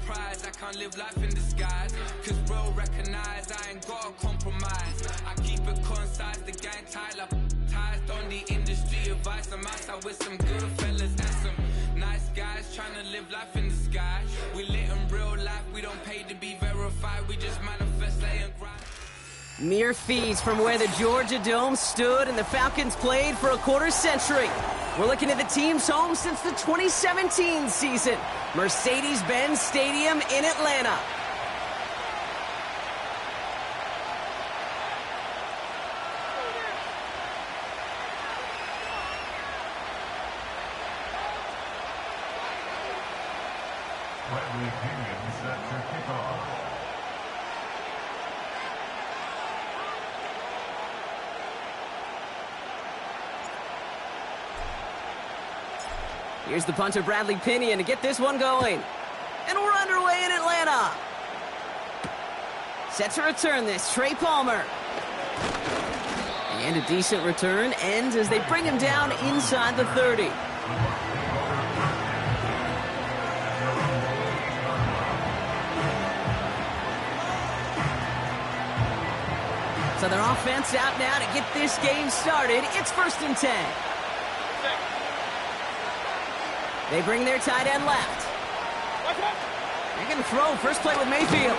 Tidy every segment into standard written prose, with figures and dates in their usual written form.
prize. I can't live life in disguise, cause real recognize I ain't gotta compromise. I keep it concise, the gang tied up, ties on the industry advice. I'm outside with some good fellas and some nice guys trying to live life in the sky. We lit in real life, we don't pay to be verified, we just manifest, lay and grind. Mere feet from where the Georgia Dome stood and the Falcons played for a quarter century. We're looking at the team's home since the 2017 season, Mercedes-Benz Stadium in Atlanta. Here's the punter, Bradley Pinion, to get this one going. And we're underway in Atlanta. Set to return this, Trey Palmer. And a decent return ends as they bring him down inside the 30. So their offense out now to get this game started. It's 1st and 10. They bring their tight end left. They're going to throw. First play with Mayfield.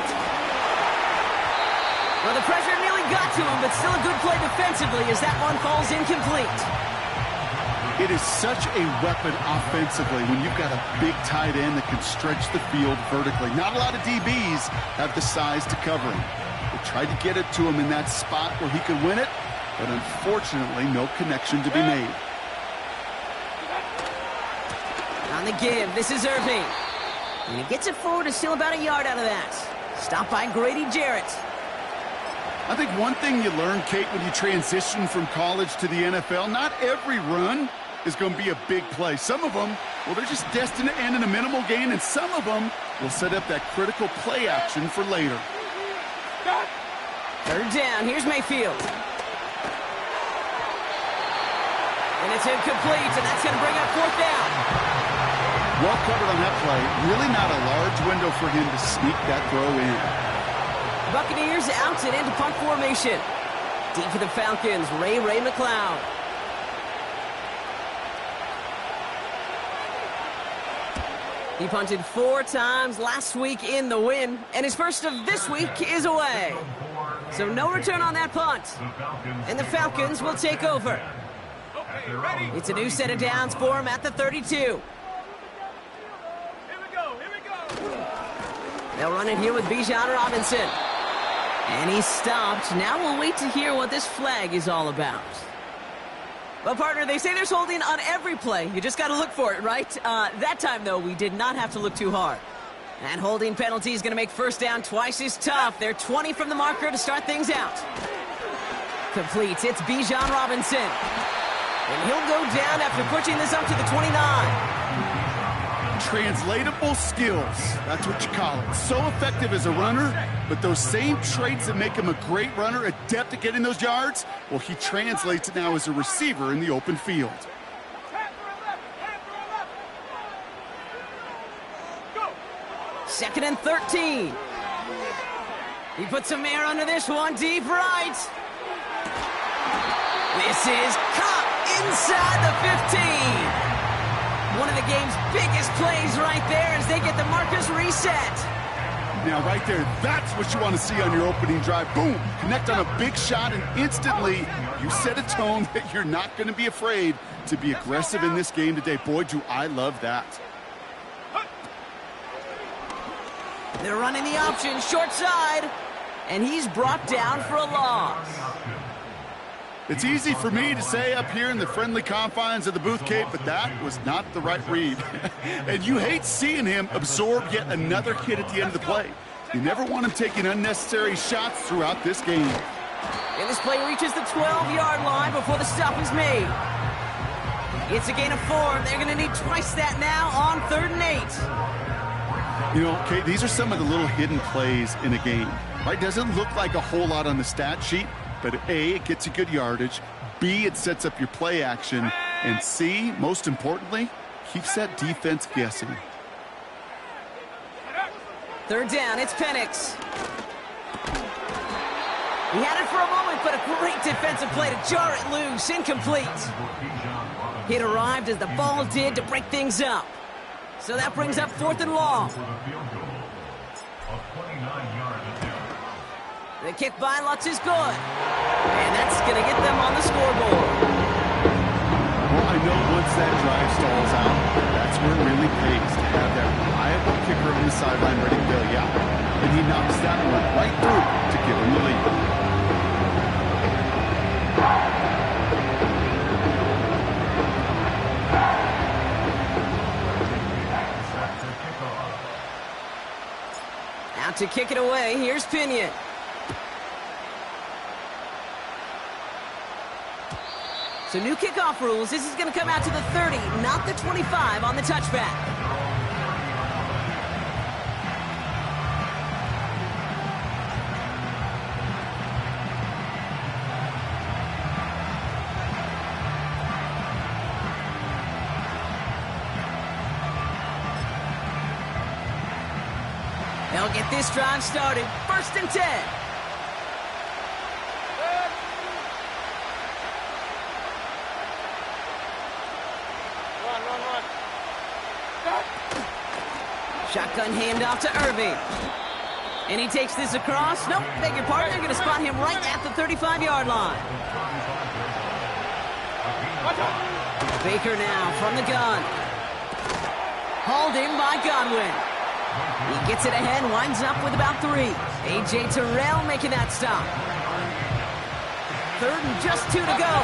Well, the pressure nearly got to him, but still a good play defensively as that one falls incomplete. It is such a weapon offensively when you've got a big tight end that can stretch the field vertically. Not a lot of DBs have the size to cover him. They tried to get it to him in that spot where he could win it, but unfortunately, no connection to be made. On the give, this is Irving. And he gets it forward to steal about a yard out of that. Stopped by Grady Jarrett. I think one thing you learn, Kate, when you transition from college to the NFL, not every run is going to be a big play. Some of them, well, they're just destined to end in a minimal gain, and some of them will set up that critical play action for later. 3rd down, here's Mayfield. And it's incomplete, and that's going to bring up 4th down. Well covered on that play. Really not a large window for him to sneak that throw in. Buccaneers out and into punt formation. Deep for the Falcons, Ray McLeod. He punted 4 times last week in the win, and his first of this week is away. So no return on that punt. And the Falcons will take over. It's a new set of downs for him at the 32. They'll run it here with Bijan Robinson. And he's stopped. Now we'll wait to hear what this flag is all about. Well, partner, they say there's holding on every play. You just got to look for it, right? That time, though, we did not have to look too hard. And holding penalty is going to make 1st down twice as tough. They're 20 from the marker to start things out. Complete. It's Bijan Robinson. And he'll go down after pushing this up to the 29. Translatable skills, that's what you call it. So effective as a runner, but those same traits that make him a great runner, adept at getting those yards, well, he translates it now as a receiver in the open field. Second and 13. He puts some air under this one, deep right. This is caught inside the 15. One of the game's biggest plays right there as they get the markers reset. Now, right there, that's what you want to see on your opening drive. Boom! Connect on a big shot, and instantly you set a tone that you're not going to be afraid to be aggressive in this game today. Boy, do I love that. They're running the option, short side, and he's brought down for a loss. It's easy for me to say up here in the friendly confines of the booth, Kate, but that was not the right read. And you hate seeing him absorb yet another hit at the end of the play. You never want him taking unnecessary shots throughout this game. And this play reaches the 12-yard line before the stop is made. It's a gain of 4, and they're going to need twice that now on 3rd and 8. You know, Kate, these are some of the little hidden plays in a game. Right? Doesn't look like a whole lot on the stat sheet. But A, it gets you good yardage. B, it sets up your play action. And C, most importantly, keeps that defense guessing. Third down, it's Penix. He had it for a moment, but a great defensive play to jar it loose. Incomplete. It arrived as the ball did to break things up. So that brings up 4th and long. The kick by Lutz is good. And that's going to get them on the scoreboard. Well, I know once that drive stalls out, that's where it really pays to have that reliable kicker on the sideline ready to bail you out. And he knocks that one right through to give him the lead. Out to kick it away, here's Pinion. So new kickoff rules. This is going to come out to the 30, not the 25 on the touchback. They'll get this drive started. 1st and 10. Shotgun handoff to Irving. And he takes this across. Nope, beg your pardon. They're going to spot him right at the 35-yard line. Baker now from the gun. Hauled in by Godwin. He gets it ahead, winds up with about 3. A.J. Terrell making that stop. 3rd and just 2 to go.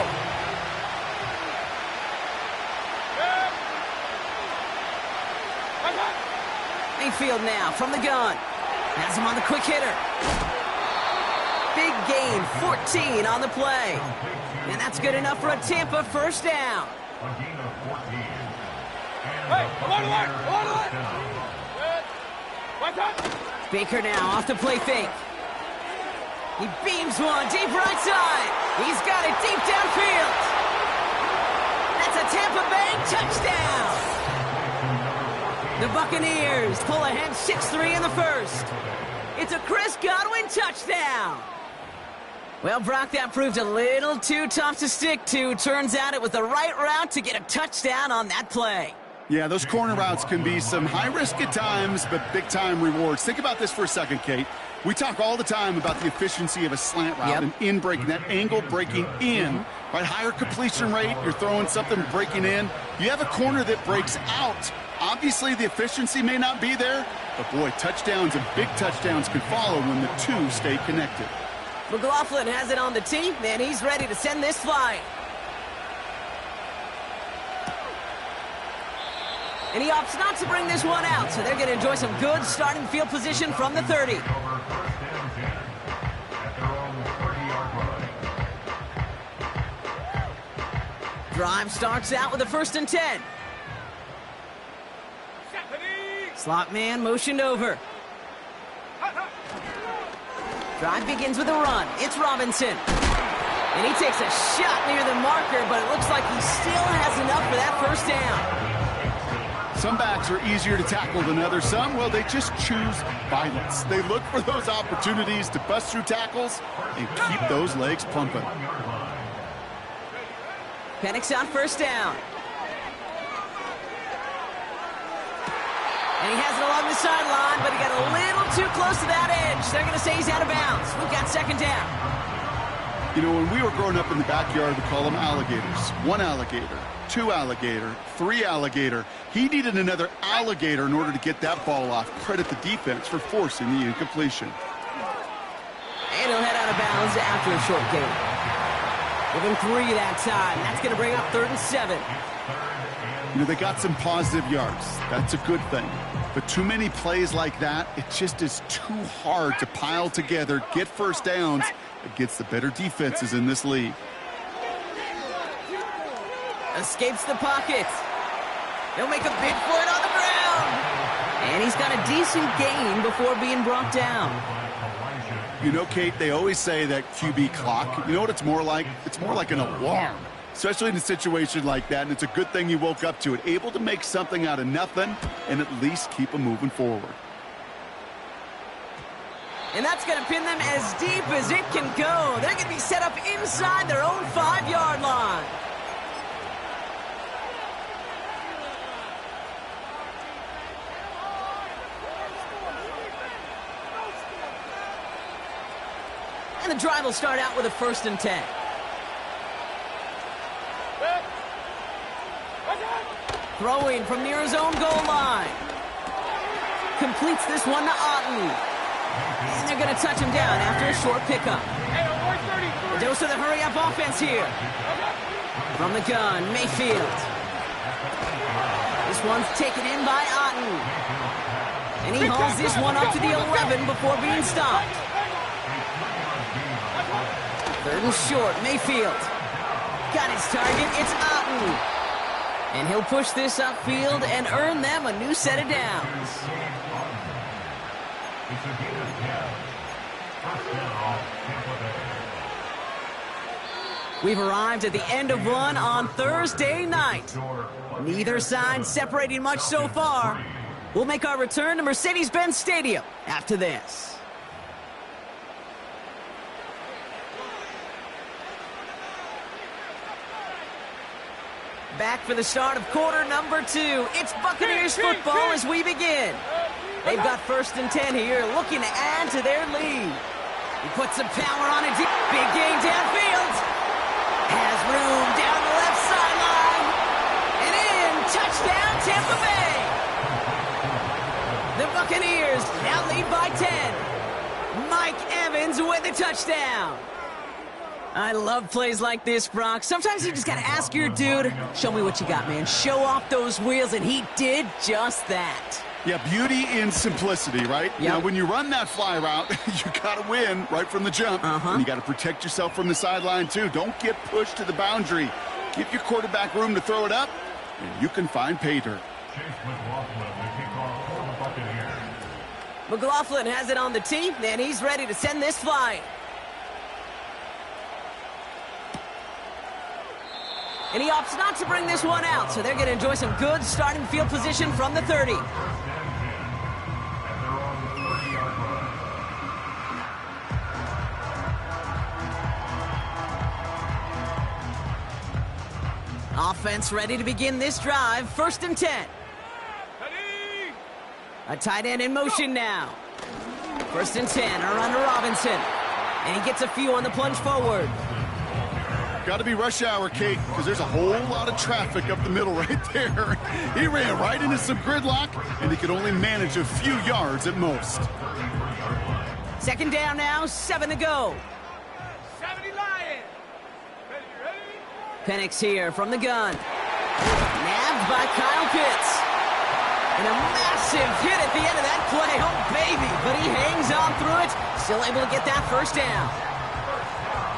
Mayfield now from the gun. Has him on the quick hitter. Big gain, 14 on the play. And that's good enough for a Tampa 1st down. Baker now off the play fake. He beams one deep right side. He's got it deep downfield. That's a Tampa Bay touchdown. The Buccaneers pull ahead 6-3 in the 1st. It's a Chris Godwin touchdown. Well, Brock, that proved a little too tough to stick to. Turns out it was the right route to get a touchdown on that play. Yeah, those corner routes can be some high risk at times, but big-time rewards. Think about this for a second, Kate. We talk all the time about the efficiency of a slant route and in breaking, that angle breaking in, right? Higher completion rate, you're throwing something breaking in. You have a corner that breaks out. Obviously, the efficiency may not be there, but boy, touchdowns and big touchdowns can follow when the two stay connected. McLaughlin has it on the tee, and he's ready to send this flying. And he opts not to bring this one out, so they're going to enjoy some good starting field position from the 30. Drive starts out with a 1st and 10. Slot man motioned over. Drive begins with a run. It's Robinson. And he takes a shot near the marker, but it looks like he still has enough for that 1st down. Some backs are easier to tackle than others. Some, well, they just choose violence. They look for those opportunities to bust through tackles and keep those legs pumping. Penix on 1st down. And he has it along the sideline, but he got a little too close to that edge. They're going to say he's out of bounds. We've got 2nd down. You know, when we were growing up in the backyard, we call them alligators. 1 alligator, 2 alligator, 3 alligator. He needed another alligator in order to get that ball off. Credit the defense for forcing the incompletion. And he'll head out of bounds after a short gain. Give him 3 that time. That's going to bring up 3rd and 7. You know, they got some positive yards. That's a good thing. But too many plays like that, it just is too hard to pile together, get 1st downs against the better defenses in this league. Escapes the pocket. He'll make a big play on the ground. And he's got a decent gain before being brought down. You know, Kate, they always say that QB clock, you know what it's more like? It's more like an alarm, especially in a situation like that, and it's a good thing you woke up to it, able to make something out of nothing and at least keep them moving forward. And that's going to pin them as deep as it can go. They're going to be set up inside their own 5-yard line. And the drive will start out with a 1st and 10. Throwing from near his own goal line. Completes this one to Otten. And they're going to touch him down after a short pickup. A dose of the hurry-up offense here. From the gun, Mayfield. This one's taken in by Otten. And he hauls this one up to the 11 before being stopped. 3rd and short, Mayfield. Got his target, it's Otten. And he'll push this upfield and earn them a new set of downs. We've arrived at the end of one on Thursday night. Neither side separating much so far. We'll make our return to Mercedes-Benz Stadium after this. Back for the start of quarter number 2. It's Buccaneers football as we begin. They've got 1st and 10 here, looking to add to their lead. He puts some power on it. Big gain downfield. Has room down the left sideline. And in. Touchdown, Tampa Bay. The Buccaneers now lead by 10. Mike Evans with the touchdown. I love plays like this, Brock. Sometimes you just got to ask your dude, show me what you got, man. Show off those wheels, and he did just that. Yeah, beauty in simplicity, right? Yep. Now, when you run that fly route, you got to win right from the jump. And you got to protect yourself from the sideline, too. Don't get pushed to the boundary. Give your quarterback room to throw it up, and you can find pay dirt. McLaughlin has it on the tee, and he's ready to send this flying. And he opts not to bring this one out, so they're going to enjoy some good starting field position from the 30. Offense ready to begin this drive. 1st and 10. A tight end in motion now. 1st and 10, around to Robinson. And he gets a few on the plunge forward. Got to be rush hour, Kate, because there's a whole lot of traffic up the middle right there. He ran right into some gridlock, and he could only manage a few yards at most. 2nd down now, 7 to go. 70 Lions. Ready? Penix here from the gun. Nabbed by Kyle Pitts. And a massive hit at the end of that play. Oh, baby. But he hangs on through it. Still able to get that 1st down.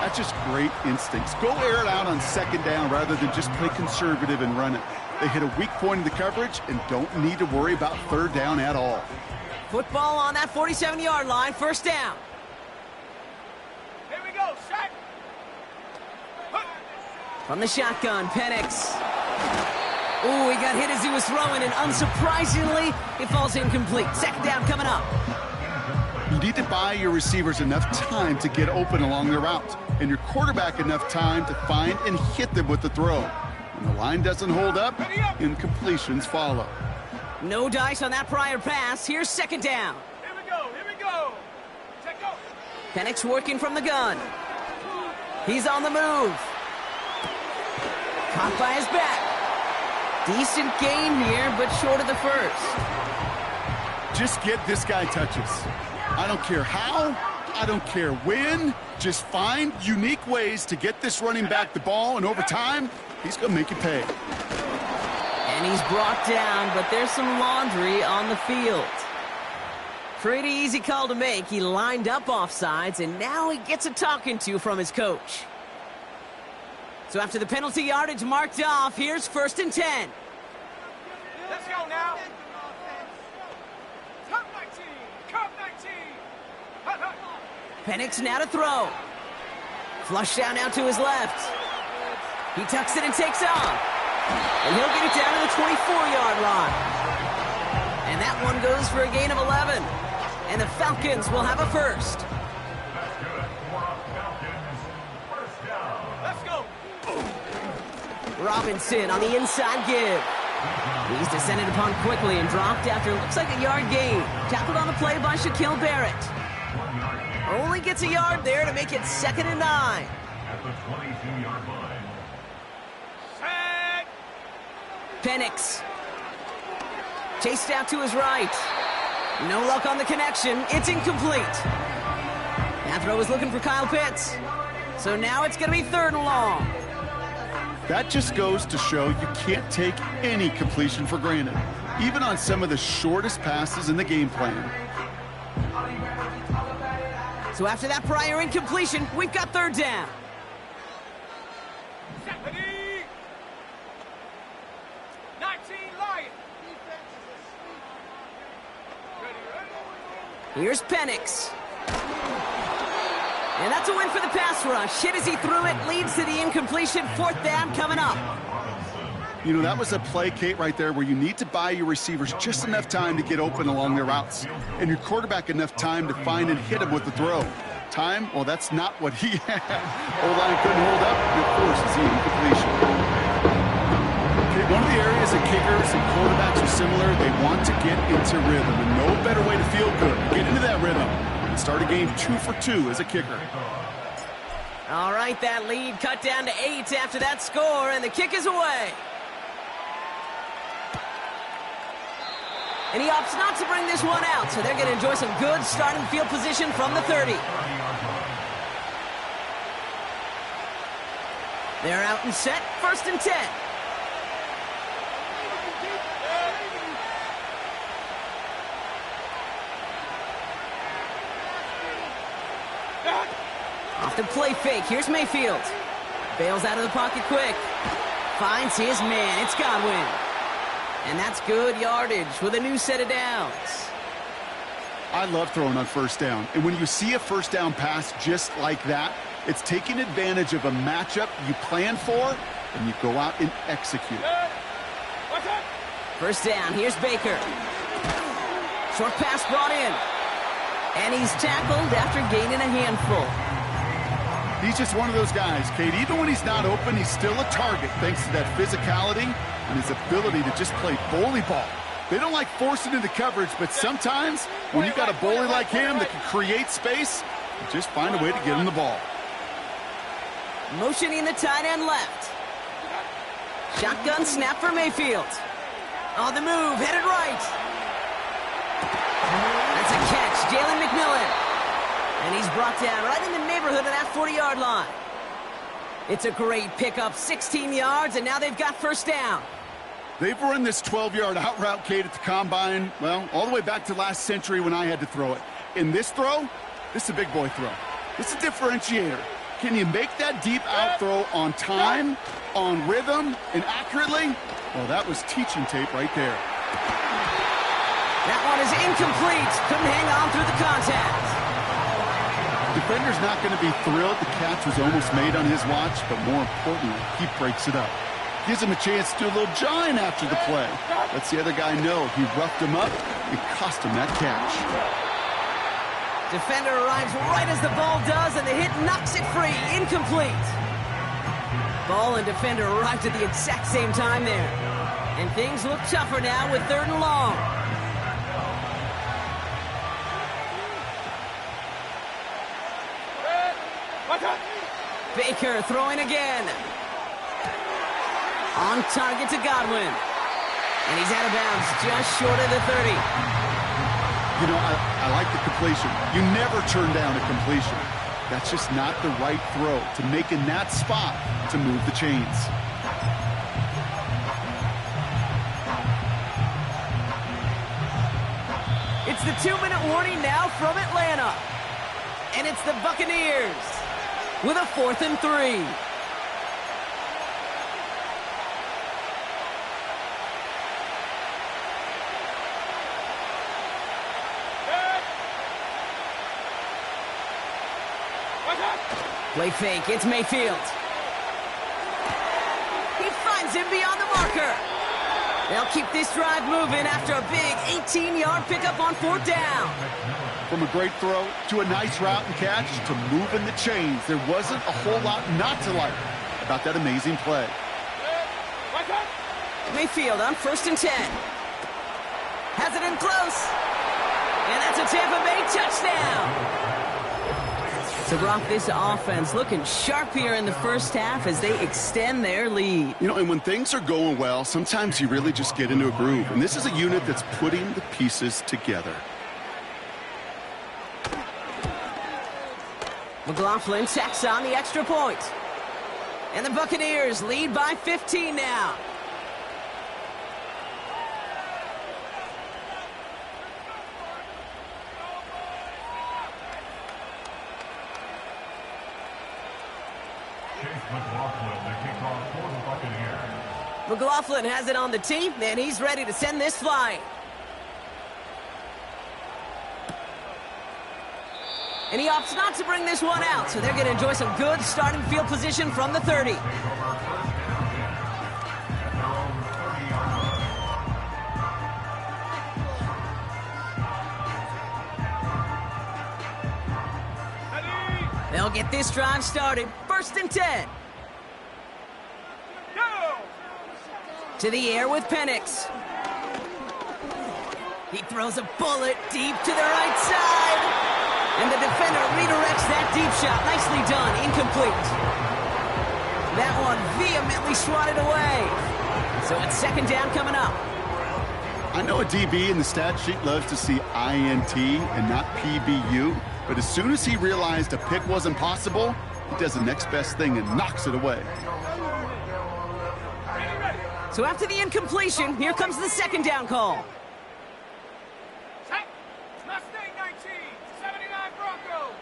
That's just great instincts. Go air it out on 2nd down rather than just play conservative and run it. They hit a weak point in the coverage and don't need to worry about 3rd down at all. Football on that 47-yard line, 1st down. Here we go, shot. From the shotgun, Penix. Ooh, he got hit as he was throwing, and unsurprisingly, it falls incomplete. 2nd down coming up. You need to buy your receivers enough time to get open along their route, and your quarterback enough time to find and hit them with the throw. When the line doesn't hold up, incompletions follow. No dice on that prior pass. Here's 2nd down. Here we go. Check go. Penix working from the gun. He's on the move. Caught by his back. Decent gain here, but short of the 1st. Just get this guy touches. I don't care how, I don't care when. Just find unique ways to get this running back the ball, and over time, he's going to make you pay. And he's brought down, but there's some laundry on the field. Pretty easy call to make. He lined up offsides, and now he gets a talking to from his coach. So after the penalty yardage marked off, here's 1st and 10. Let's go now. Top 19. Top 19. Penix now to throw. Flush down now to his left. He tucks it and takes off. And he'll get it down to the 24-yard line. And that one goes for a gain of 11. And the Falcons will have a first. Let's go. Robinson on the inside give. He's descended upon quickly and dropped after looks like a yard gain. Tackled on the play by Shaquille Barrett. Only gets a yard there to make it 2nd and 9. At the 22-yard line. Set. Penix. Chased out to his right. No luck on the connection. It's incomplete. That throw was looking for Kyle Pitts. So now it's going to be 3rd and long. That just goes to show you can't take any completion for granted, even on some of the shortest passes in the game plan. So after that prior incompletion, we've got 3rd down. Ready. 19 Lions. Here's Penix. And that's a win for the pass rush. Hit as he threw it, leads to the incompletion. 4th down coming up. You know, that was a play, Kate, right there where you need to buy your receivers just enough time to get open along their routes, and your quarterback enough time to find and hit him with the throw. Time? Well, that's not what he had. O-line couldn't hold up, and of course, it's the incompletion. Okay, one of the areas that kickers and quarterbacks are similar, they want to get into rhythm, and no better way to feel good. Get into that rhythm. Start a game 2 for 2 as a kicker. All right, that lead cut down to 8 after that score, and the kick is away. And he opts not to bring this one out, so they're going to enjoy some good starting field position from the 30. They're out and set, 1st and 10. Off the play fake, here's Mayfield. Bails out of the pocket quick. Finds his man, it's Godwin. And that's good yardage with a new set of downs. I love throwing on 1st down. And when you see a 1st down pass just like that, it's taking advantage of a matchup you plan for, and you go out and execute. 1st down, here's Baker. Short pass brought in. And he's tackled after gaining a handful. He's just one of those guys, Kate. Even when he's not open, he's still a target thanks to that physicality and his ability to just play bully ball. They don't like forcing into coverage, but sometimes when you've got a bully like him that can create space, you just find a way to get him the ball. Motioning the tight end left. Shotgun snap for Mayfield. On the move, headed right. That's a catch, Jalen McMillan. And he's brought down right in the neighborhood of that 40-yard line. It's a great pickup, 16 yards, and now they've got 1st down. They've run this 12-yard out route, Kate, at the combine, well, all the way back to last century when I had to throw it. In this throw, this is a big boy throw. This is a differentiator. Can you make that deep out throw on time, on rhythm, and accurately? Well, that was teaching tape right there. That one is incomplete. Couldn't hang on through the contact. Defender's not going to be thrilled the catch was almost made on his watch, but more importantly, he breaks it up. Gives him a chance to do a little jawing after the play. Lets the other guy know he roughed him up and cost him that catch. Defender arrives right as the ball does, and the hit knocks it free. Incomplete. Ball and defender arrived at the exact same time there. And things look tougher now with 3rd and long. Baker throwing again. On target to Godwin. And he's out of bounds just short of the 30. You know, I like the completion. You never turn down a completion. That's just not the right throw to make in that spot to move the chains. It's the 2-minute warning now from Atlanta. And it's the Buccaneers with a 4th and 3. Play fake, it's Mayfield. He finds him beyond the marker. They'll keep this drive moving after a big 18-yard pickup on 4th down. From a great throw to a nice route and catch to moving the chains, there wasn't a whole lot not to like about that amazing play. Mayfield on 1st and 10. Has it in close. And that's a Tampa Bay touchdown. So, Brock, this offense looking sharp here in the first half as they extend their lead. You know, and when things are going well, sometimes you really just get into a groove. And this is a unit that's putting the pieces together. McLaughlin tacks on the extra point. And the Buccaneers lead by 15 now. McLaughlin has it on the tee, and he's ready to send this flying. And he opts not to bring this one out, so they're going to enjoy some good starting field position from the 30. They'll get this drive started. 1st and 10. To the air with Penix. He throws a bullet deep to the right side. And the defender redirects that deep shot. Nicely done. Incomplete. That one vehemently swatted away. So it's 2nd down coming up. I know a DB in the stat sheet loves to see INT and not PBU. But as soon as he realized a pick wasn't possible, he does the next best thing and knocks it away. So after the incompletion, here comes the 2nd down call. Mustang 19, 79 Broncos.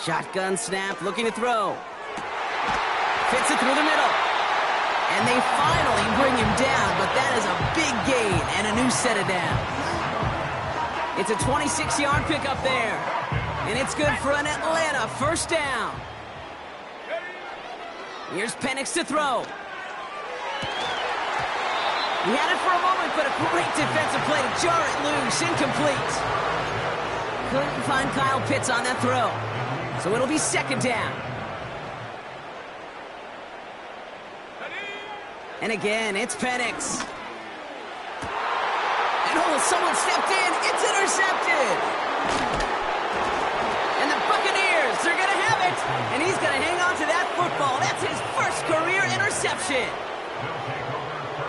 Shotgun snap, looking to throw. Fits it through the middle. And they finally bring him down, but that is a big gain and a new set of downs. It's a 26-yard pickup there. And it's good for an Atlanta 1st down. Here's Penix to throw. He had it for a moment, but a great defensive play to jar it loose. Incomplete. Couldn't find Kyle Pitts on that throw. So it'll be 2nd down. And again, it's Penix. And someone stepped in. It's intercepted. And the Buccaneers, they're going to have it. And he's going to hang on to that football. That's his first career interception.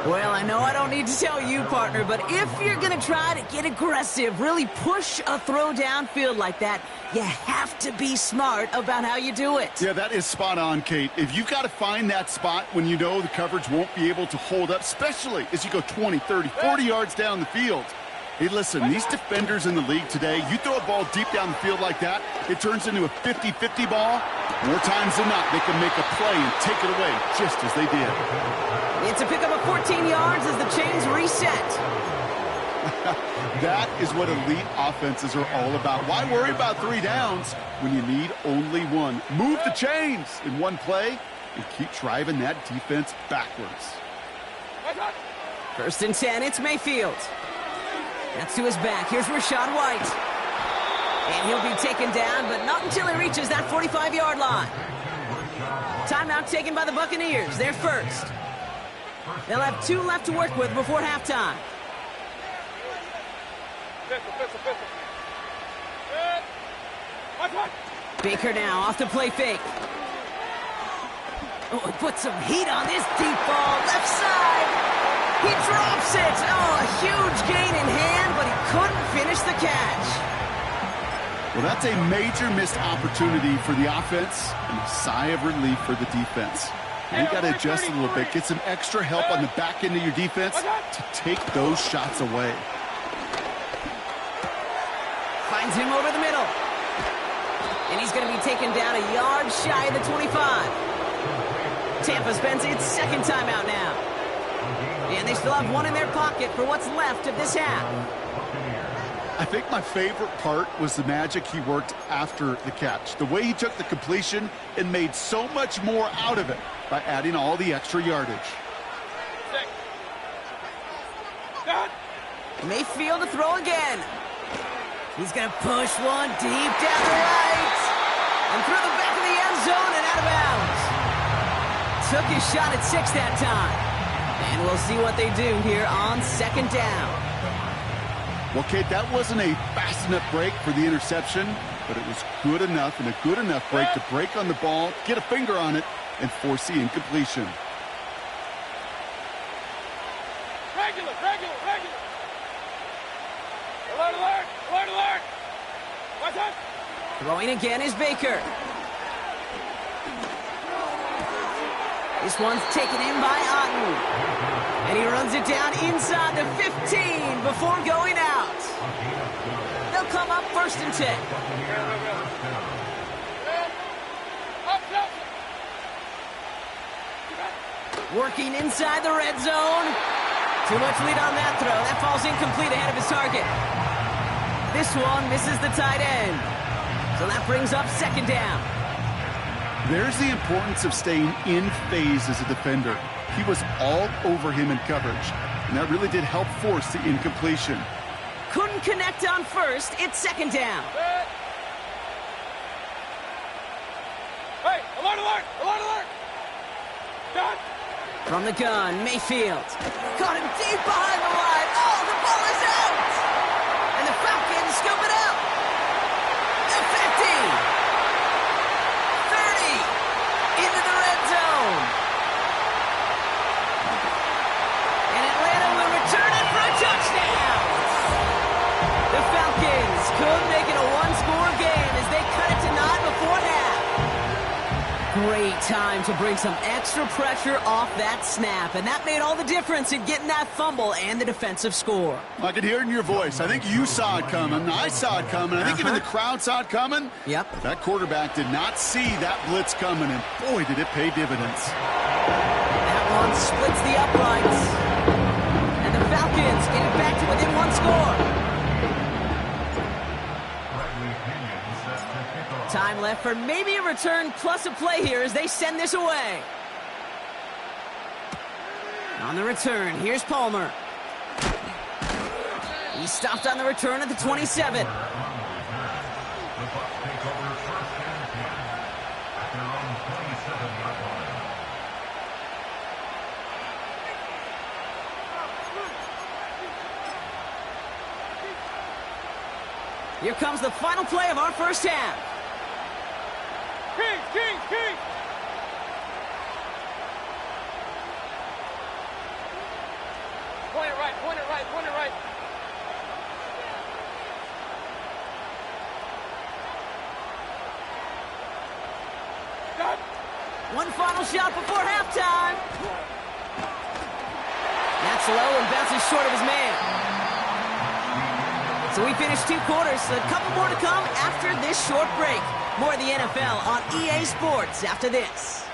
Well, I know I don't need to tell you, partner, but if you're going to try to get aggressive, really push a throw downfield like that, you have to be smart about how you do it. Yeah, that is spot on, Kate. If you've got to find that spot when you know the coverage won't be able to hold up, especially as you go 20, 30, 40 yards down the field. Hey, listen, these defenders in the league today, you throw a ball deep down the field like that, it turns into a 50-50 ball. More times than not, they can make a play and take it away just as they did. It's a pickup of 14 yards as the chains reset. That is what elite offenses are all about. Why worry about 3 downs when you need only 1? Move the chains in one play and keep driving that defense backwards. 1st and 10, it's Mayfield. That's to his back. Here's Rachaad White. And he'll be taken down, but not until he reaches that 45-yard line. Timeout taken by the Buccaneers. They're first. They'll have 2 left to work with before halftime. Baker now off the play fake. Oh, he puts some heat on this deep ball. Left side. He drops it. Oh, a huge gain in hand, but he couldn't finish the catch. Well, that's a major missed opportunity for the offense and a sigh of relief for the defense. You got to adjust a little bit, get some extra help on the back end of your defense to take those shots away. Finds him over the middle. And he's going to be taken down a yard shy of the 25. Tampa spends its 2nd timeout now. And they still have 1 in their pocket for what's left of this half. I think my favorite part was the magic he worked after the catch. The way he took the completion and made so much more out of it by adding all the extra yardage. Mayfield to throw again. He's going to push one deep down the right. And through the back of the end zone and out of bounds. Took his shot at 6 that time. And we'll see what they do here on second down. Well, Kate, that wasn't a fast enough break for the interception, but it was good enough and a good enough break to break on the ball, get a finger on it, and force the incompletion. Regular. Alert, alert, alert, alert. What's up? Throwing again is Baker. This one's taken in by Otten. And he runs it down inside the 15 before going out. They'll come up 1st and 10. Working inside the red zone. Too much lead on that throw. That falls incomplete ahead of his target. This one misses the tight end. So that brings up 2nd down. There's the importance of staying in phase as a defender. He was all over him in coverage, and that really did help force the incompletion. Couldn't connect on 1st. It's 2nd down. Hey, alert, alert, alert, alert. Done. From the gun, Mayfield. Caught him deep behind the line. Oh, the ball is out! And the Falcons scoop it up. The 50. 30. Into the red zone. And Atlanta will return it for a touchdown. The Falcons could make it a one-score game as they cut it to 9 before half. Great time to bring some extra pressure off that snap, and that made all the difference in getting that fumble and the defensive score. I could hear it in your voice. I think you saw it coming. I saw it coming. I think even the crowd saw it coming. Yep. That quarterback did not see that blitz coming, and boy, did it pay dividends. That one splits the uprights. And the Falcons get it back to within 1 score. Time left for maybe a return plus a play here as they send this away. On the return, here's Palmer. He stopped on the return at the 27. Here comes the final play of our first half. King. Point it right. Done. One final shot before halftime. That's low and bounces short of his man. So we finished 2 quarters. A couple more to come after this short break. More of the NFL on EA Sports after this.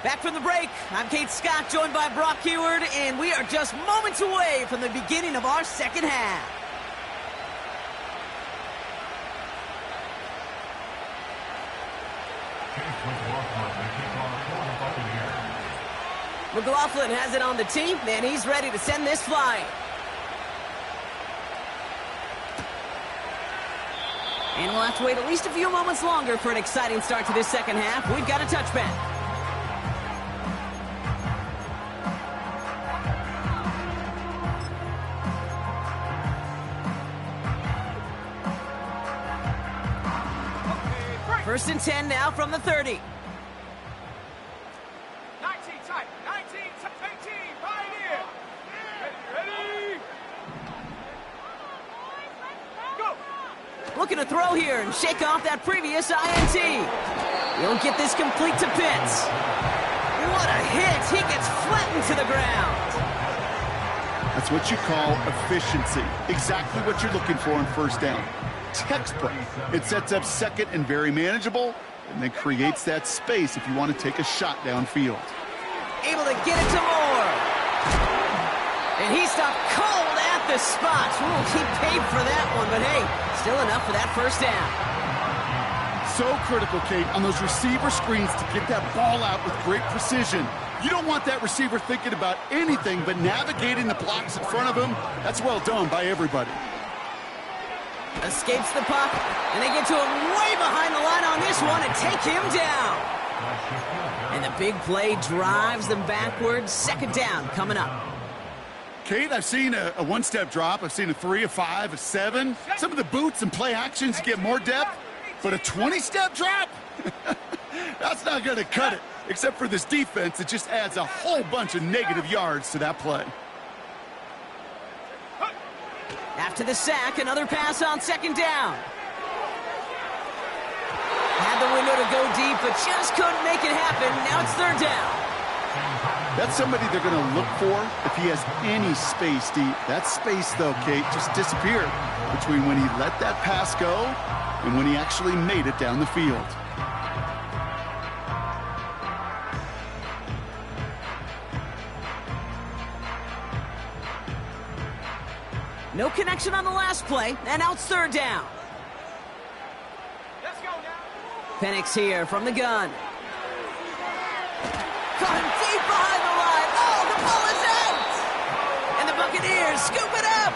Back from the break, I'm Kate Scott, joined by Brock Heward, and we are just moments away from the beginning of our second half. McLaughlin has it on the tee, and he's ready to send this flying. And we'll have to wait at least a few moments longer for an exciting start to this second half. We've got a touchback. First and 10 now from the 30. 19 tight. 18, Pioneer. Ready. Go. Looking to throw here and shake off that previous INT. He'll get this complete to Pitts. What a hit. He gets flattened to the ground. That's what you call efficiency. Exactly what you're looking for on first down. Textbook. It sets up second and very manageable, and then creates that space if you want to take a shot downfield. Able to get it to Moore. And he stopped cold at at the spot. Ooh, he paid for that one, but hey, still enough for that first down. So critical, Kate, on those receiver screens to get that ball out with great precision. You don't want that receiver thinking about anything but navigating the blocks in front of him. That's well done by everybody. Escapes the puck, and they get to him way behind the line on this one and take him down. And the big play drives them backwards. Second down coming up. Kate, I've seen a one-step drop. I've seen a 3, a 5, a 7. Some of the boots and play actions get more depth, but a 20-step drop? That's not going to cut it. Except for this defense, it just adds a whole bunch of negative yards to that play. After the sack, another pass on second down. Had the window to go deep, but just couldn't make it happen. Now it's third down. That's somebody they're going to look for if he has any space deep. That space, though, Kate, just disappeared between when he let that pass go and when he actually made it down the field. No connection on the last play, and now it's third down. Let's go now. Penix here from the gun. Caught him deep behind the line. Oh, the ball is out! And the Buccaneers scoop it up!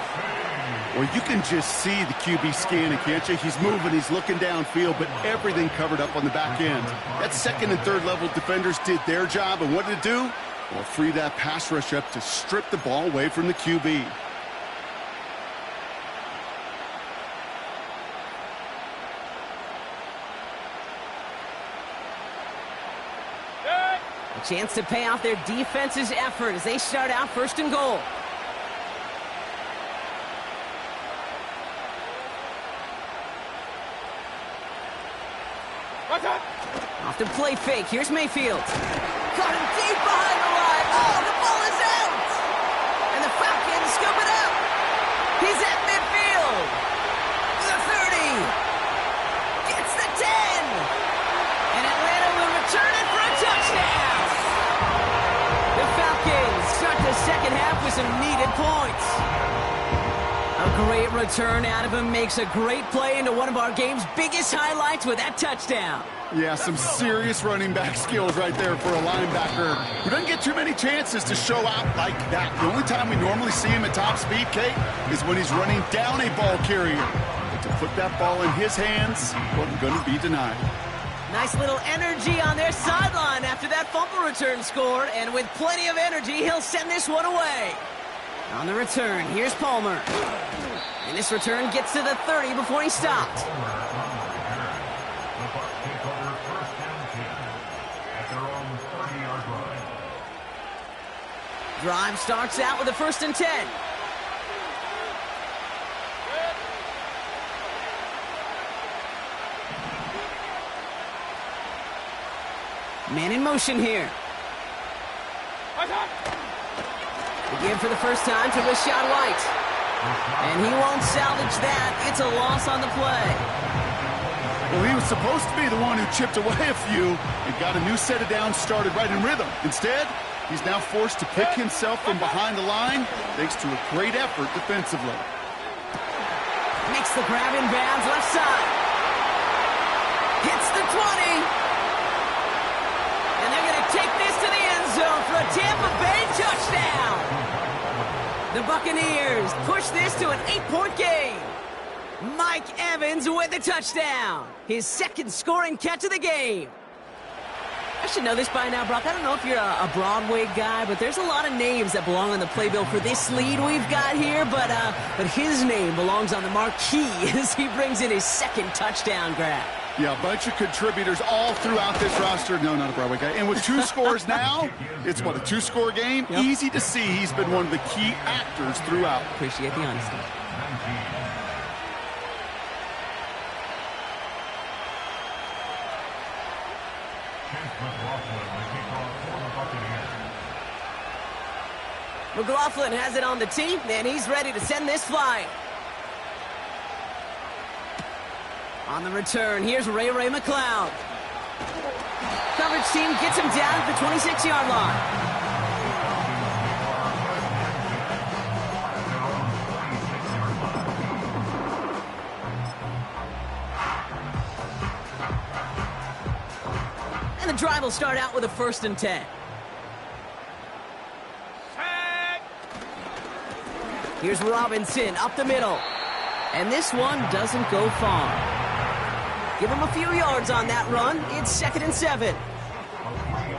Well, you can just see the QB scanning, can't you? He's moving, he's looking downfield, but everything covered up on the back end. That second and third level defenders did their job, and what did it do? Well, free that pass rush up to strip the ball away from the QB. A chance to pay off their defense's effort as they start out first and goal. Off the play fake. Here's Mayfield. Caught him deep behind the line. Oh, the ball is out! And the Falcons scoop it up. He's at midfield. The 30. Gets the 10. And Atlanta will return it for a touchdown. The Falcons start the second half with some needed points. A great return out of him, makes a great play into one of our game's biggest highlights with that touchdown. Yeah, some serious running back skills right there for a linebacker who doesn't get too many chances to show out like that. The only time we normally see him at top speed, Kate, is when he's running down a ball carrier. But to put that ball in his hands wasn't going to be denied. Nice little energy on their sideline after that fumble return scored, and with plenty of energy, he'll send this one away. On the return, here's Palmer. And this return gets to the 30 before he stopped. Drive starts out with a 1st and 10. Man in motion here. The give for the first time to Rashad White. And he won't salvage that. It's a loss on the play. Well, he was supposed to be the one who chipped away a few and got a new set of downs started right in rhythm. Instead, he's now forced to pick himself from behind the line thanks to a great effort defensively. Makes the grab in bounds left side. Hits the 20. And they're going to take this to the end zone for a Tampa Bay touchdown. The Buccaneers push this to an 8-point game. Mike Evans with the touchdown. His second scoring catch of the game. I should know this by now, Brock. I don't know if you're a Broadway guy, but there's a lot of names that belong on the playbill for this lead we've got here. But his name belongs on the marquee as he brings in his second touchdown grab. Yeah, a bunch of contributors all throughout this roster. No, not a Broadway guy. And with 2 scores now, it's what, a 2-score game? Yep. Easy to see he's been one of the key actors throughout. Appreciate the honesty. McLaughlin has it on the tee, and he's ready to send this flying. On the return, here's Ray McLeod. Coverage team gets him down at the 26-yard line. And the drive will start out with a 1st and 10. Here's Robinson up the middle. And this one doesn't go far. Give him a few yards on that run. It's 2nd and 7.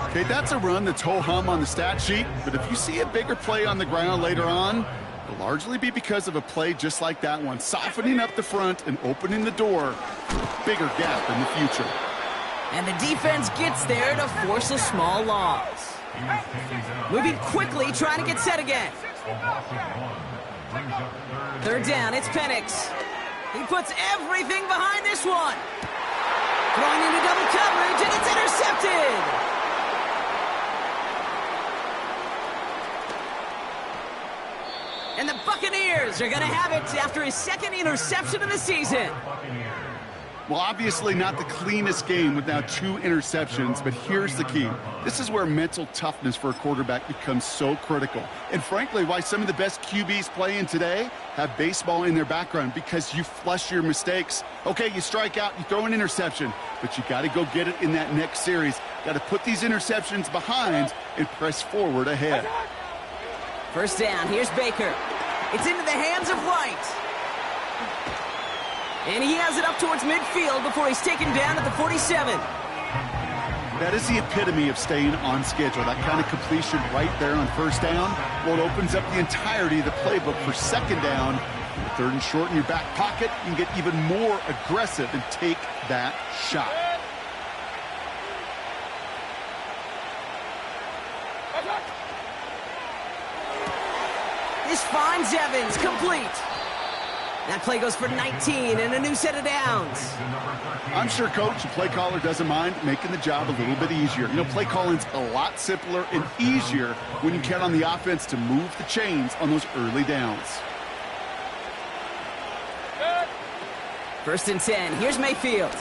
Okay, that's a run that's ho-hum on the stat sheet, but if you see a bigger play on the ground later on, it'll largely be because of a play just like that one, softening up the front and opening the door for a bigger gap in the future. And the defense gets there to force a small loss. Moving quickly, trying to get set again. 3rd down, it's Penix. He puts everything behind this one. Throwing into double coverage, and it's intercepted. And the Buccaneers are going to have it after his 2nd interception of the season. Well, obviously not the cleanest game with now 2 interceptions, but here's the key. This is where mental toughness for a quarterback becomes so critical. And frankly, why some of the best QBs playing today have baseball in their background, because you flush your mistakes. Okay, you strike out, you throw an interception, but you got to go get it in that next series. Got to put these interceptions behind and press forward ahead. 1st down, here's Baker. It's into the hands of White. And he has it up towards midfield before he's taken down at the 47. That is the epitome of staying on schedule. That kind of completion right there on 1st down. Well, it opens up the entirety of the playbook for 2nd down. 3rd and short in your back pocket, you can get even more aggressive and take that shot. This finds Evans, complete. That play goes for 19 and a new set of downs. I'm sure coach and play caller doesn't mind making the job a little bit easier. You know, play calling's a lot simpler and easier when you count on the offense to move the chains on those early downs. 1st and 10. Here's Mayfield.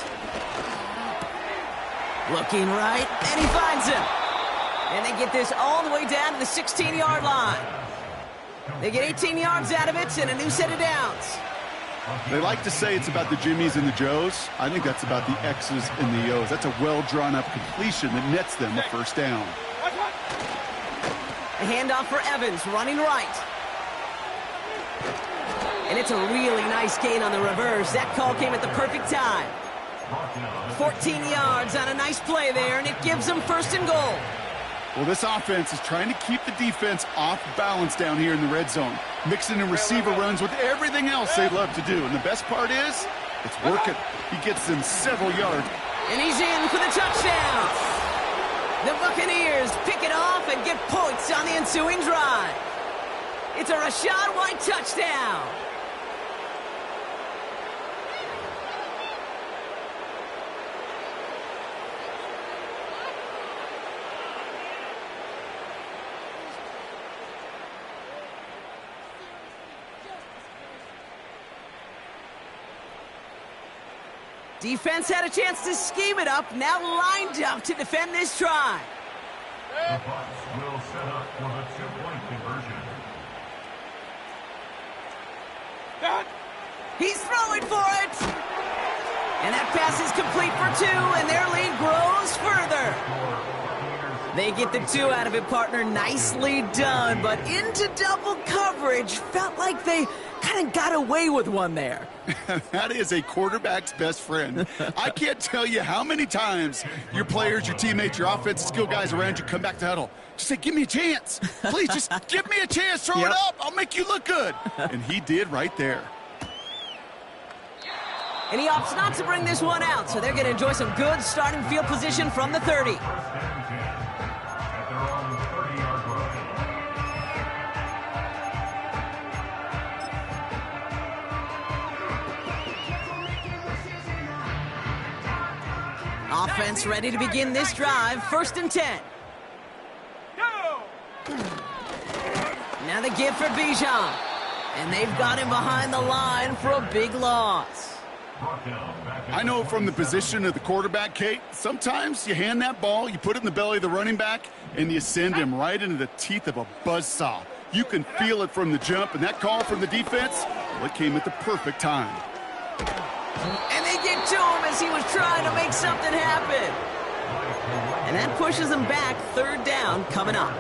Looking right, and he finds him. And they get this all the way down to the 16-yard line. They get 18 yards out of it and a new set of downs. They like to say it's about the Jimmies and the Joes. I think that's about the X's and the O's. That's a well-drawn-up completion that nets them a 1st down. A handoff for Evans, running right. And it's a really nice gain on the reverse. That call came at the perfect time. 14 yards on a nice play there, and it gives them 1st and goal. Well, this offense is trying to keep the defense off balance down here in the red zone, mixing in receiver runs with everything else they love to do. And the best part is, it's working. He gets them several yards. And he's in for the touchdown. The Buccaneers pick it off and get points on the ensuing drive. It's a Rachaad White touchdown. Defense had a chance to scheme it up, now lined up to defend this try. The Bucs will set up for the 2-point conversion. He's throwing for it. And that pass is complete for 2, and their lead grows further. They get the 2 out of it, partner. Nicely done, but into double coverage. Felt like they kind of got away with one there. That is a quarterback's best friend. I can't tell you how many times your players, your teammates, your offensive skill guys around you come back to huddle. Just say, give me a chance. Please, just give me a chance. Throw it up. I'll make you look good. And he did right there. And he opts not to bring this one out, so they're going to enjoy some good starting field position from the 30. Offense ready to begin this drive. 1st and 10. Now the give for Bijan. And they've got him behind the line for a big loss. I know from the position of the quarterback, Kate, sometimes you hand that ball, you put it in the belly of the running back, and you send him right into the teeth of a buzzsaw. You can feel it from the jump, and that call from the defense, well, it came at the perfect time. And they get to him as he was trying to make something happen. And that pushes them back. 3rd down coming up.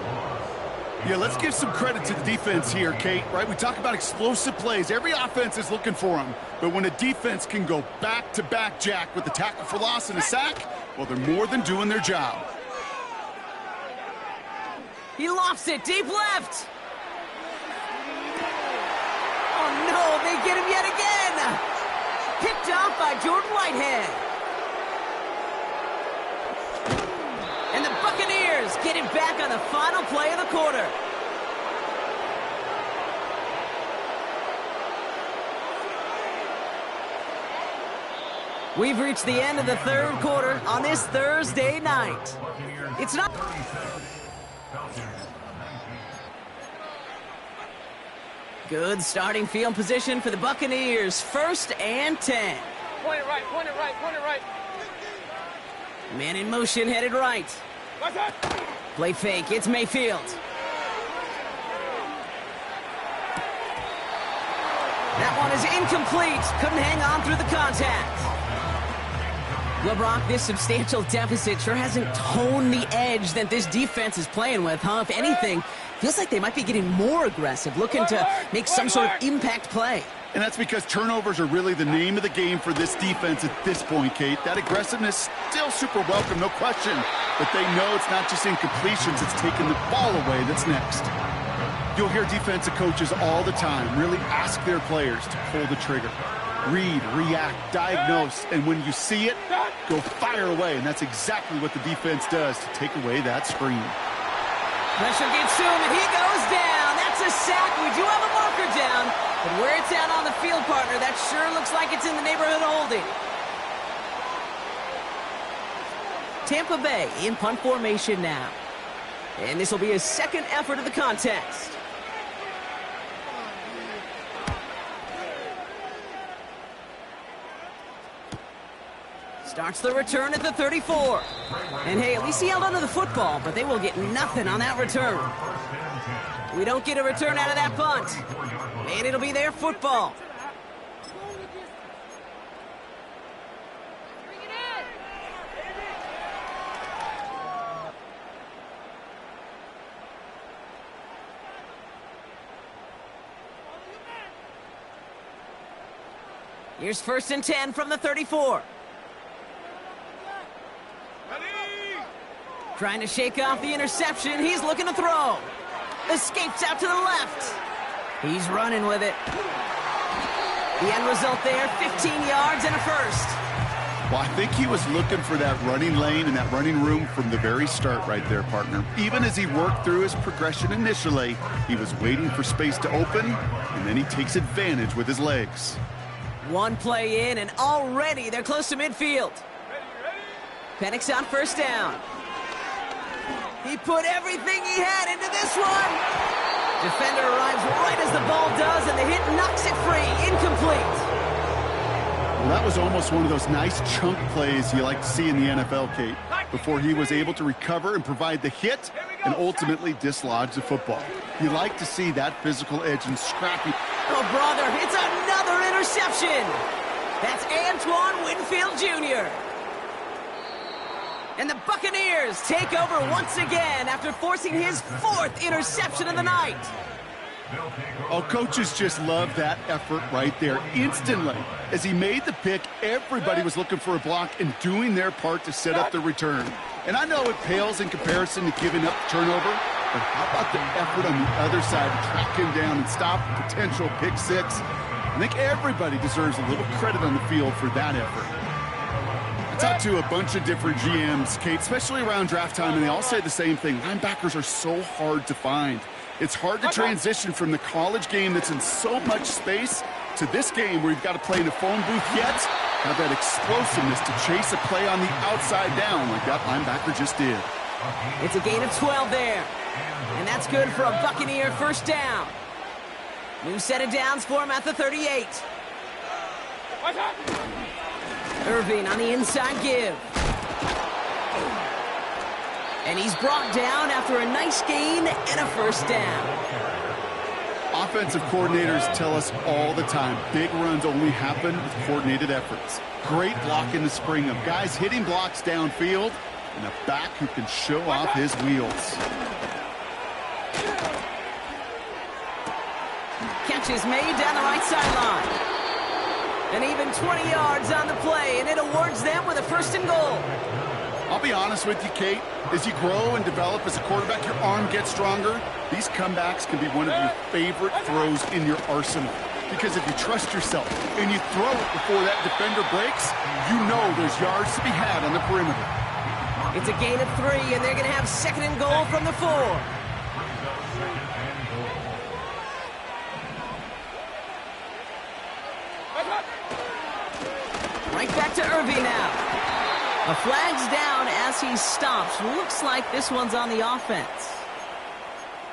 Yeah, let's give some credit to the defense here, Kate, right? We talk about explosive plays. Every offense is looking for them. But when a defense can go back-to-back, Jack, with a tackle for loss and a sack, well, they're more than doing their job. He lofts it deep left. Oh, no, they get him yet again. Picked off by Jordan Whitehead. And the Buccaneers get him back on the final play of the quarter. We've reached the end of the 3rd quarter on this Thursday night. It's not... Good starting field position for the Buccaneers. 1st and 10. Point it right, point it right, point it right. Man in motion, headed right. Play fake, it's Mayfield. That one is incomplete. Couldn't hang on through the contact. Well, Brock, this substantial deficit sure hasn't toned the edge that this defense is playing with, huh? If anything, feels like they might be getting more aggressive, looking to make some sort of impact play. And that's because turnovers are really the name of the game for this defense at this point, Kate. That aggressiveness still super welcome, no question. But they know it's not just incompletions, it's taking the ball away that's next. You'll hear defensive coaches all the time really ask their players to pull the trigger. Read, react, diagnose, and when you see it, go fire away. And that's exactly what the defense does to take away that screen. Pressure gets to him, and he goes down. That's a sack. We do have a marker down. But where it's at on the field, partner, that sure looks like it's in the neighborhood of holding. Tampa Bay in punt formation now. And this will be his 2nd effort of the contest. Starts the return at the 34. And hey, at least he held onto the football, but they will get nothing on that return. We don't get a return out of that punt. And it'll be their football. Here's 1st and 10 from the 34. Trying to shake off the interception. He's looking to throw. Escapes out to the left. He's running with it. The end result there, 15 yards and a 1st. Well, I think he was looking for that running lane and that running room from the very start right there, partner. Even as he worked through his progression initially, he was waiting for space to open, and then he takes advantage with his legs. One play in, and already they're close to midfield. Penix on 1st down. He put everything he had into this one. Defender arrives right as the ball does, and the hit knocks it free. Incomplete. Well, that was almost one of those nice chunk plays you like to see in the NFL, Kate, before he was able to recover and provide the hit and ultimately dislodge the football. You like to see that physical edge and scrappy. Oh, brother, it's another interception. That's Antoine Winfield Jr. And the Buccaneers take over once again after forcing his 4th interception of the night. Oh, coaches just love that effort right there. Instantly, as he made the pick, everybody was looking for a block and doing their part to set up the return. And I know it pales in comparison to giving up the turnover, but how about the effort on the other side to track him down and stop a potential pick 6? I think everybody deserves a little credit on the field for that effort. I talked to a bunch of different GMs, Kate, especially around draft time, and they all say the same thing. Linebackers are so hard to find. It's hard to transition from the college game that's in so much space to this game where you've got to play in a phone booth yet have that explosiveness to chase a play on the outside down like that linebacker just did. It's a gain of 12 there. And that's good for a Buccaneer 1st down. New set of downs for him at the 38. Irving on the inside give. And he's brought down after a nice gain and a 1st down. Offensive coordinators tell us all the time, big runs only happen with coordinated efforts. Great block in the spring of guys hitting blocks downfield and a back who can show off his wheels. Catch is made down the right sideline. And even 20 yards on the play, and it awards them with a 1st and goal. I'll be honest with you, Kate. As you grow and develop as a quarterback, your arm gets stronger. These comebacks can be one of your favorite throws in your arsenal. Because if you trust yourself and you throw it before that defender breaks, you know there's yards to be had on the perimeter. It's a gain of 3, and they're going to have 2nd and goal from the 4. Right back to Irving now. A flag's down as he stops. Looks like this one's on the offense.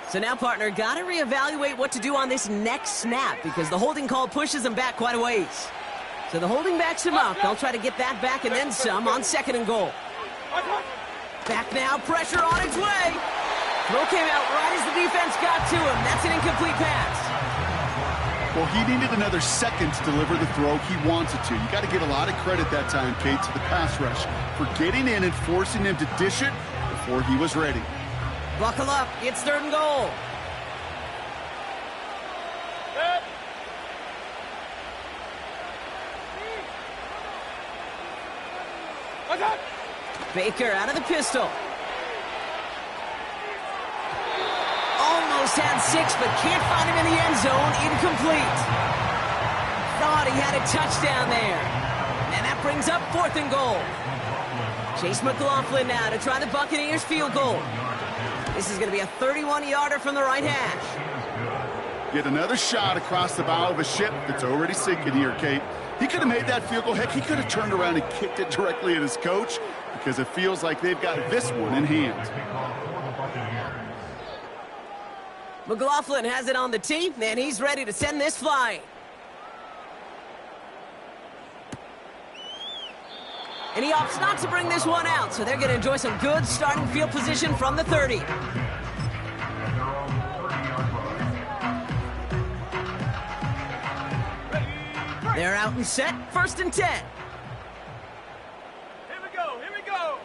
So now, partner, got to reevaluate what to do on this next snap because the holding call pushes him back quite a ways. So the holding backs him up. They'll try to get that back and then some on 2nd and goal. Back now, pressure on its way. Throw came out right as the defense got to him. That's an incomplete pass. Well, he needed another second to deliver the throw he wanted to. You got to give a lot of credit that time, Kate, to the pass rush for getting in and forcing him to dish it before he was ready. Buckle up. It's 3rd and goal. Baker out of the pistol. Almost had 6, but can't find him in the end zone. Incomplete. Thought he had a touchdown there. And that brings up 4th and goal. Chase McLaughlin now to try the Buccaneers field goal. This is going to be a 31-yarder from the right hash. Get another shot across the bow of a ship that's already sinking here, Kate. He could have made that field goal. Heck, he could have turned around and kicked it directly at his coach because it feels like they've got this one in hand. McLaughlin has it on the tee, and he's ready to send this flying. And he opts not to bring this one out, so they're going to enjoy some good starting field position from the 30. They're out and set, 1st and 10. Here we go, here we go.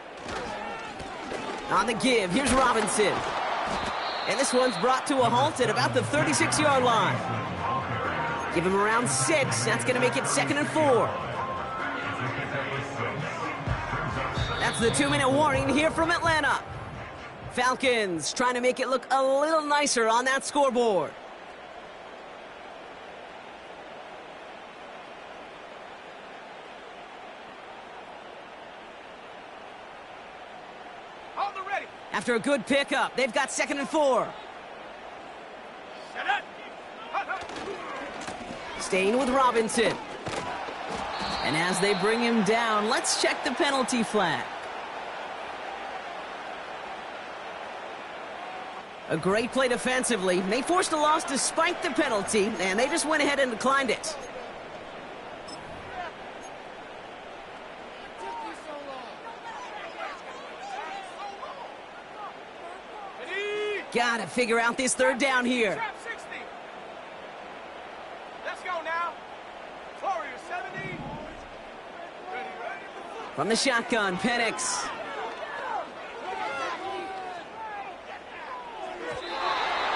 On the give, here's Robinson. And this one's brought to a halt at about the 36-yard line. Give him around 6. That's going to make it 2nd and 4. That's the 2-minute warning here from Atlanta. Falcons trying to make it look a little nicer on that scoreboard. Hold the ready. After a good pickup, they've got 2nd and 4. Set up. Staying with Robinson. And as they bring him down, let's check the penalty flag. A great play defensively. They forced a loss despite the penalty, and they just went ahead and declined it. Gotta figure out this 3rd down here. Trap 60. Let's go now. Warrior 70. Ready. From the shotgun, Penix.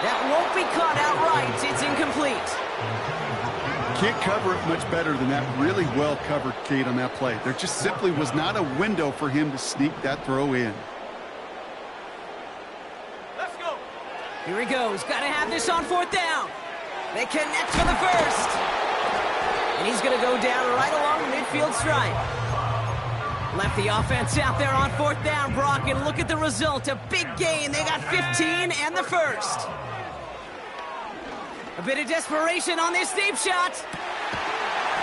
That won't be caught outright. It's incomplete. Can't cover it much better than that. Really well covered, Kate, on that play. There just simply was not a window for him to sneak that throw in. Let's go. Here he goes. Got to have this on 4th down. They connect for the 1st. And he's going to go down right along the midfield stripe. Left the offense out there on 4th down, Brock, and look at the result. A big gain. They got 15 and the 1st. A bit of desperation on this deep shot.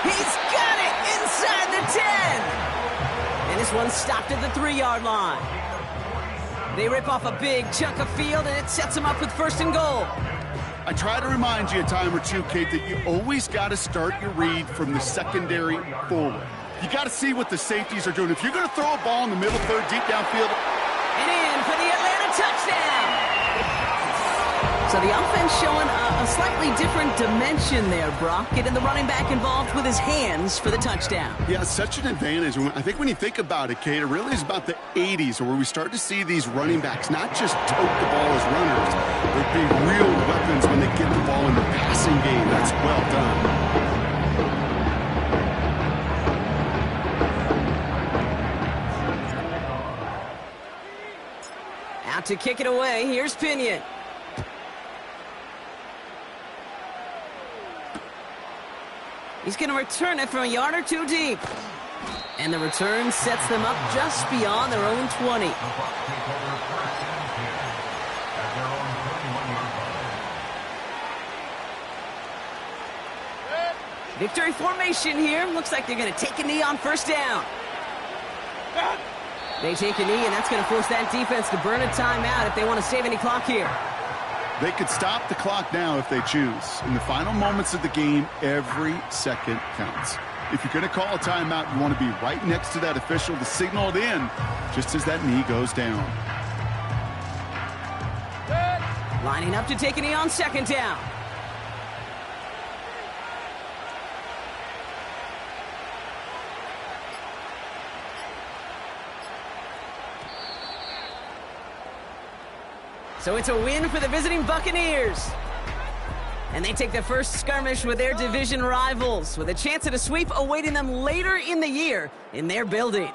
He's got it inside the 10. And this one stopped at the 3-yard line. They rip off a big chunk of field, and it sets them up with 1st and goal. I try to remind you a time or two, Kate, that you always got to start your read from the secondary forward. You got to see what the safeties are doing. If you're going to throw a ball in the middle third, deep downfield. And in for the Atlanta touchdown. So the offense showing a slightly different dimension there, Brock. Getting the running back involved with his hands for the touchdown. Yeah, such an advantage. I think when you think about it, Kate, it really is about the 80s where we start to see these running backs not just tote the ball as runners, but be real weapons when they get the ball in the passing game. That's well done. Out to kick it away. Here's Pinion. He's going to return it from a yard or two deep. And the return sets them up just beyond their own 20. Victory formation here. Looks like they're going to take a knee on first down. They take a knee, and that's going to force that defense to burn a timeout if they want to save any clock here. They could stop the clock now if they choose. In the final moments of the game, every second counts. If you're going to call a timeout, you want to be right next to that official to signal it in just as that knee goes down. Lining up to take a knee on second down. So it's a win for the visiting Buccaneers. And they take the first skirmish with their division rivals with a chance at a sweep awaiting them later in the year in their building.